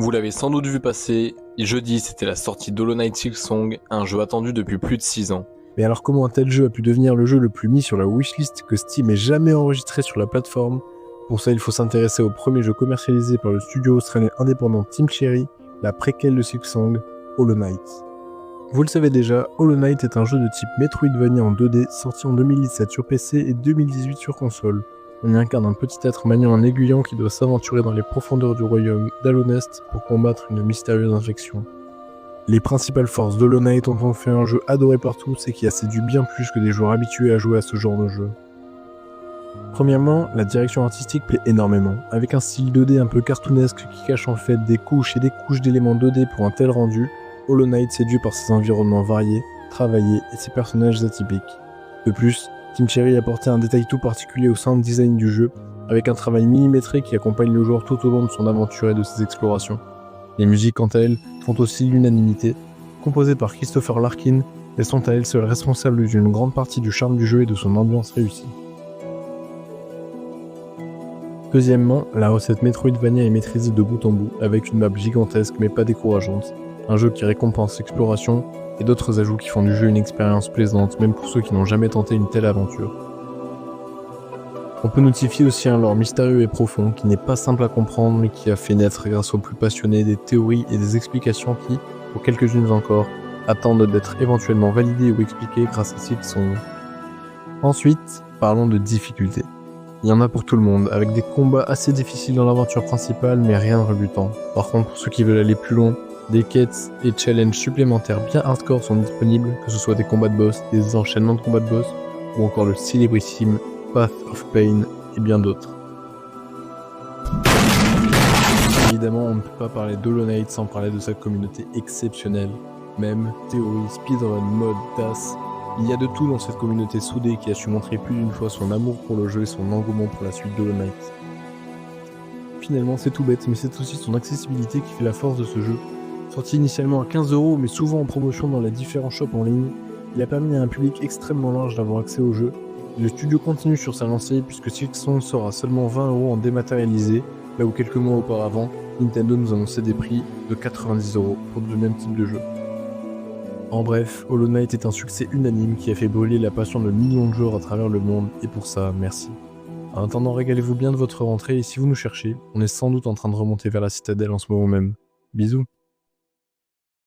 Vous l'avez sans doute vu passer, jeudi c'était la sortie d'Hollow Knight Silksong, un jeu attendu depuis plus de 6 ans. Mais alors comment un tel jeu a pu devenir le jeu le plus mis sur la wishlist que Steam ait jamais enregistré sur la plateforme? Pour ça, il faut s'intéresser au premier jeu commercialisé par le studio australien indépendant Team Cherry, la préquelle de Silksong, Hollow Knight. Vous le savez déjà, Hollow Knight est un jeu de type Metroidvania en 2D sorti en 2017 sur PC et 2018 sur console. On y incarne un petit être maniant un aiguillon qui doit s'aventurer dans les profondeurs du royaume d'Hallownest pour combattre une mystérieuse infection. Les principales forces d'Hollow Knight ont en fait un jeu adoré par tous et qui a séduit bien plus que des joueurs habitués à jouer à ce genre de jeu. Premièrement, la direction artistique plaît énormément, avec un style 2D un peu cartoonesque qui cache en fait des couches et des couches d'éléments 2D pour un tel rendu. Hollow Knight séduit par ses environnements variés, travaillés et ses personnages atypiques. De plus, Team Cherry a apporté un détail tout particulier au sound design du jeu, avec un travail millimétré qui accompagne le joueur tout au long de son aventure et de ses explorations. Les musiques, quant à elles, font aussi l'unanimité. Composées par Christopher Larkin, elles sont à elles seules responsables d'une grande partie du charme du jeu et de son ambiance réussie. Deuxièmement, la recette Metroidvania est maîtrisée de bout en bout, avec une map gigantesque mais pas décourageante, un jeu qui récompense l'exploration, et d'autres ajouts qui font du jeu une expérience plaisante, même pour ceux qui n'ont jamais tenté une telle aventure. On peut notifier aussi un lore mystérieux et profond, qui n'est pas simple à comprendre, mais qui a fait naître grâce aux plus passionnés des théories et des explications qui, pour quelques-unes encore, attendent d'être éventuellement validées ou expliquées grâce à Silksong. Ensuite, parlons de difficulté. Il y en a pour tout le monde, avec des combats assez difficiles dans l'aventure principale, mais rien de rebutant. Par contre, pour ceux qui veulent aller plus loin, des quêtes et challenges supplémentaires bien hardcore sont disponibles, que ce soit des combats de boss, des enchaînements de combats de boss, ou encore le célébrissime Path of Pain et bien d'autres. Évidemment, on ne peut pas parler d'Hollow Knight sans parler de sa communauté exceptionnelle. Même, théorie, speedrun, mode, TAS, il y a de tout dans cette communauté soudée qui a su montrer plus d'une fois son amour pour le jeu et son engouement pour la suite d'Hollow Knight. Finalement, c'est tout bête, mais c'est aussi son accessibilité qui fait la force de ce jeu. Sorti initialement à 15€, mais souvent en promotion dans les différents shops en ligne, il a permis à un public extrêmement large d'avoir accès au jeu. Et le studio continue sur sa lancée puisque Silksong sort à seulement 20€ en dématérialisé, là où quelques mois auparavant, Nintendo nous annonçait des prix de 90€ pour le même type de jeu. En bref, Hollow Knight est un succès unanime qui a fait brûler la passion de millions de joueurs à travers le monde, et pour ça, merci. En attendant, régalez-vous bien de votre rentrée, et si vous nous cherchez, on est sans doute en train de remonter vers la citadelle en ce moment même. Bisous.